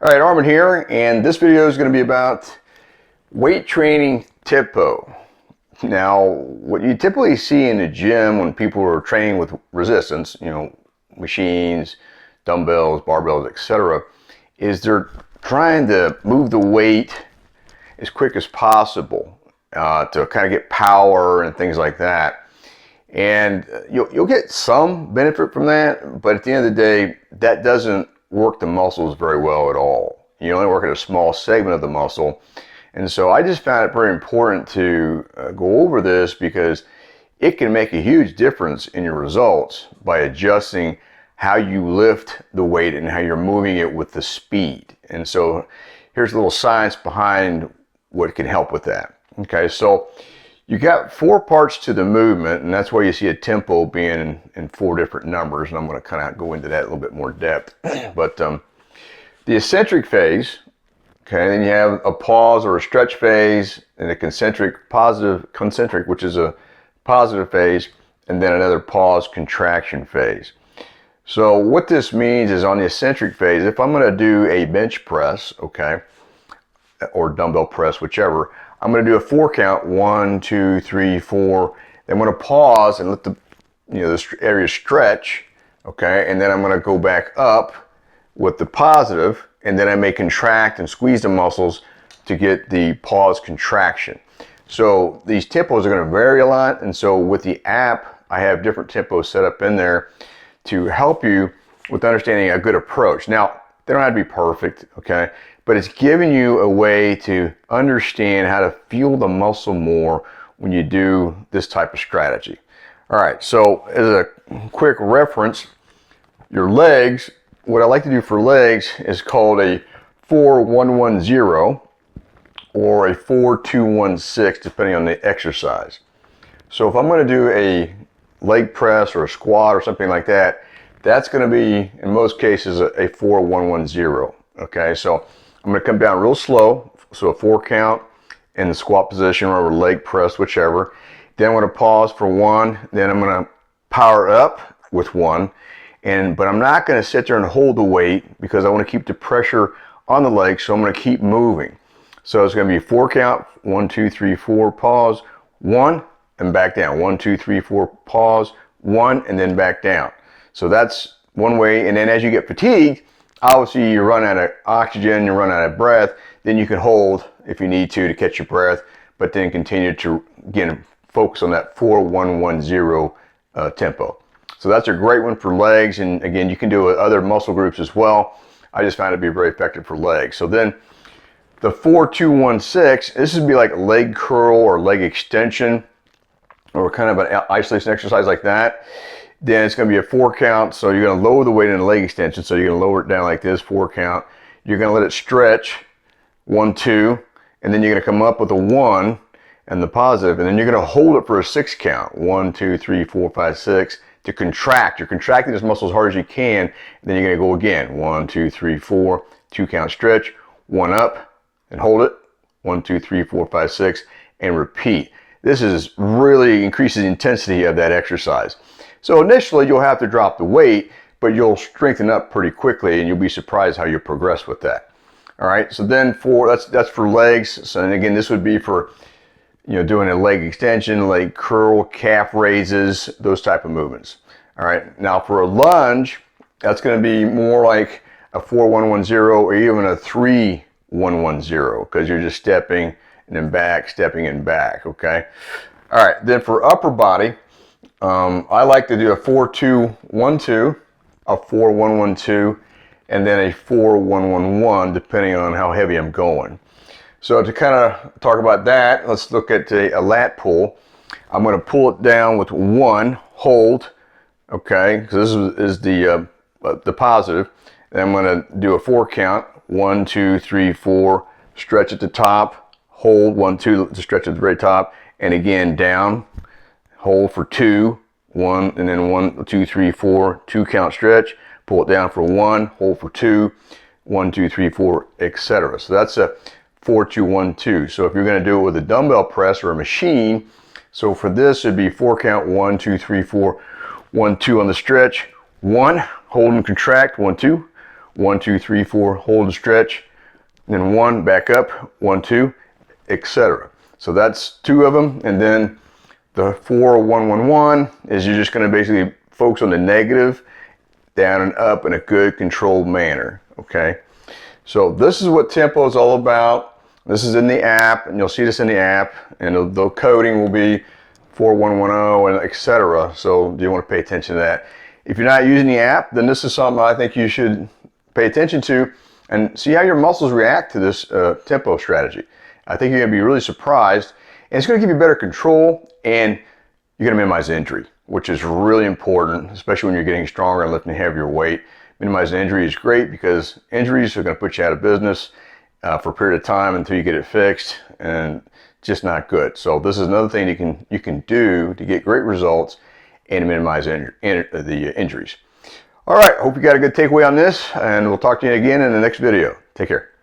All right, Arman here, and this video is going to be about weight training tempo. Now, what you typically see in the gym when people are training with resistance, machines, dumbbells, barbells, etc., is they're trying to move the weight as quick as possible to kind of get power and things like that. And you'll get some benefit from that, but at the end of the day, that doesn't work the muscles very well at all. You only work at a small segment of the muscle. And so I just found it very important to go over this because it can make a huge difference in your results by adjusting how you lift the weight and how you're moving it with the speed. And so here's a little science behind what can help with that. Okay, so you got 4 parts to the movement, and that's why you see a tempo being in 4 different numbers, and I'm going to kind of go into that a little bit more depth. But the eccentric phase, okay, then you have a pause or a stretch phase, and a concentric, which is a positive phase, and then another pause contraction phase. So what this means is on the eccentric phase, if I'm going to do a bench press, okay, or dumbbell press, whichever, I'm going to do a 4 count, 1, 2, 3, 4. Then I'm going to pause and let the this area stretch, okay, and then I'm going to go back up with the positive, and then I may contract and squeeze the muscles to get the pause contraction. So these tempos are going to vary a lot, and so with the app, I have different tempos set up in there to help you with understanding a good approach. Now, they don't have to be perfect, okay? But it's giving you a way to understand how to feel the muscle more when you do this type of strategy. All right, so as a quick reference, your legs, what I like to do for legs is called a 4-1-1-0 or a 4-2-1-6, depending on the exercise. So if I'm going to do a leg press or a squat or something like that, that's going to be, in most cases, a 4-1-1-0. Okay, so I'm going to come down real slow, so a 4 count in the squat position or leg press, whichever. Then I'm going to pause for 1. Then I'm going to power up with 1. But I'm not going to sit there and hold the weight because I want to keep the pressure on the leg, so I'm going to keep moving. So it's going to be 4 count, 1, 2, 3, 4, pause, 1, and back down. 1, 2, 3, 4, pause, 1, and then back down. So that's one way. And then as you get fatigued, obviously you run out of oxygen, you run out of breath, then you can hold if you need to catch your breath, but then continue to, again, focus on that 4-1-1-0 tempo. So that's a great one for legs, and again, you can do it with other muscle groups as well. I just found it to be very effective for legs. So then the 4-2-1-6, this would be like a leg curl or leg extension or kind of an isolation exercise like that. Then it's going to be a 4 count, so you're going to lower the weight in the leg extension, so you're going to lower it down like this, 4 count. You're going to let it stretch, 1, 2, and then you're going to come up with a 1 and the positive, and then you're going to hold it for a 6 count, 1, 2, 3, 4, 5, 6, to contract. You're contracting this muscle as hard as you can, and then you're going to go again, 1, 2, 3, 4, 2 count stretch, 1 up, and hold it, 1, 2, 3, 4, 5, 6, and repeat. This is really increases the intensity of that exercise. So initially you'll have to drop the weight, but you'll strengthen up pretty quickly and you'll be surprised how you progress with that. All right, so then that's for legs. So, and again, this would be for doing a leg extension, leg curl, calf raises, those type of movements. All right, now for a lunge, that's going to be more like a 4-1-1-0 or even a 3-1-1-0 because you're just stepping and then back, stepping and back, okay? All right, then for upper body, I like to do a 4-2-1-2, a 4-1-1-2, and then a 4-1-1-1, depending on how heavy I'm going. So to kind of talk about that, let's look at a lat pull. I'm going to pull it down with 1, hold, okay, because this is the positive. Then I'm going to do a 4 count, 1, 2, 3, 4, stretch at the top, hold, 1, 2, to stretch at the very top, and again down, hold for 2, 1, and then 1, 2, 3, 4, 2 count stretch, pull it down for 1, hold for 2, 1, 2, 3, 4, etc. So that's a 4-2-1-2. So if you're going to do it with a dumbbell press or a machine, so for this it'd be 4 count, 1, 2, 3, 4, 1, 2 on the stretch, 1, hold and contract, 1, 2, 1, 2, 3, 4, hold and stretch, then 1, back up, 1, 2, etc. So that's 2 of them, and then the 4, 1, 1, 1 is you're just going to basically focus on the negative, down and up in a good controlled manner. Okay, so this is what tempo is all about. This is in the app, and you'll see this in the app, and the coding will be 4110 and etc. So do you want to pay attention to that? If you're not using the app, then this is something I think you should pay attention to and see how your muscles react to this tempo strategy. I think you're going to be really surprised, and it's going to give you better control, and you're going to minimize injury, which is really important, especially when you're getting stronger and lifting heavier weight. Minimizing injury is great because injuries are going to put you out of business for a period of time until you get it fixed, and just not good. So this is another thing you can do to get great results and minimize the injuries. All right, hope you got a good takeaway on this, and we'll talk to you again in the next video. Take care.